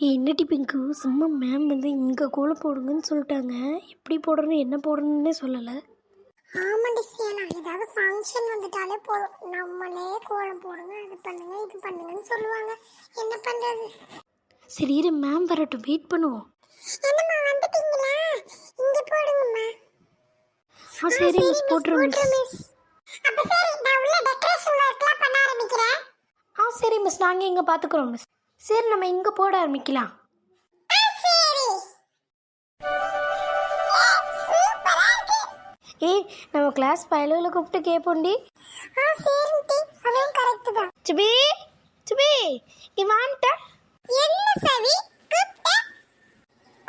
என்னடி பிங்கு சும்மா மேம் வந்து இங்கே கோலம் போடுங்கன்னு சொல்லிட்டாங்க. எப்படி போடணும் என்ன போடணும்னே சொல்லலை. ஆமாண்டி சேனா, ஏதாவது ஃபங்க்ஷன் வந்துட்டாலே போதும் நம்மளே கோலம் போடுங்க, அது பண்ணுங்க இது பண்ணுங்கன்னு சொல்லுவாங்க. என்ன பண்றது? சரி இரு மேம் வரட்டும், வெயிட் பண்ணுவோம். என்னம்மா வந்துட்டீங்களா? இங்க போடுங்கம்மா. சரி மிஸ் போட்டுருவோம் மிஸ். அப்ப சரி, நான் உள்ள டெக்கரேஷன் ஒர்க்லாம் பண்ண ஆரம்பிக்கிறேன். சரி மிஸ், நாங்கள் இங்கே பார்த்துக்குறோம் மிஸ். சரி நம்ம இங்கே போட ஆரம்பிக்கலாம். சரி. சூப்பரா இருக்கு. ஏய் நம்ம கிளாஸ் பயலுகளை கூப்பிட்டு கேட்போண்டி. சரிண்டி, அதுவும் கரெக்ட் தான். சுபி சுபி நீ வான்ட்ட. என்ன சவி கூப்பிட்ட?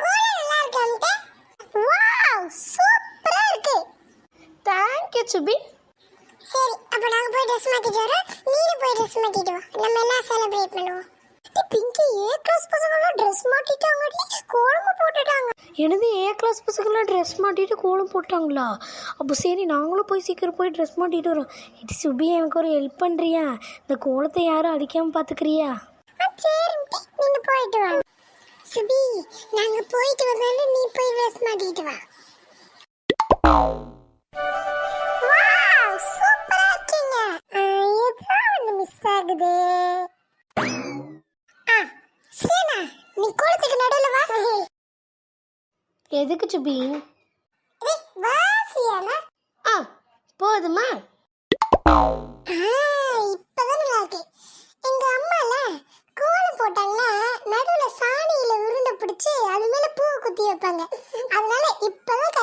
கோலம் நல்லா இருக்கான்ட்டு. வாவ் சூப்பரா இருக்கு. தேங்க்யூ சுபி. சரி, அப்ப நாங்க போய் ட்ரெஸ் மாத்திட்டு வரோம், நீயும் போய் ட்ரெஸ் மாத்திட்டு வா, நம்ம எல்லாம் செலிப்ரேட் பண்ணுவோம். பிங்கி ஏ கிளாஸ் பசங்களும் ட்ரெஸ் மாட்டிட்டாங்கடி, கோலமா போட்டுட்டாங்க. எனது ஏ கிளாஸ் பசங்களாம் ட்ரெஸ் மாட்டிட்டு கோலம் போட்டாங்களா? அப்போ சரி நாங்களும் போய் சீக்கிரம் போய் ட்ரெஸ் மாட்டிட்டு வரோம். இது சுபி எனக்கு ஒரு ஹெல்ப் பண்ணுறியா? இந்த கோலத்தை யாரும் அடிக்காமல் பார்த்துக்கிறியா? சரிண்டி, நீங்க போயிட்டு வாங்க. சுபி, நாங்க போயிட்டு வந்தாலும் நீ போய் ட்ரெஸ் மாட்டிட்டு வா. வாவ் சூப்பரா இருக்கீங்க. ஏதோ மிஸ் ஆகுது. சீனா, நீ கோலத்துக்கு நடுவுல வா. எதுக்கு சுபி? வா சியானா. போதுமா? இப்பதான் நல்லா இருக்கு. எங்க அம்மால கோலம் போட்டாங்கன்னா நடுவுல சாணியில உருண்டை பிடிச்சு அது மேல பூ குத்தி வைப்பாங்க. அதனால இப்பதான்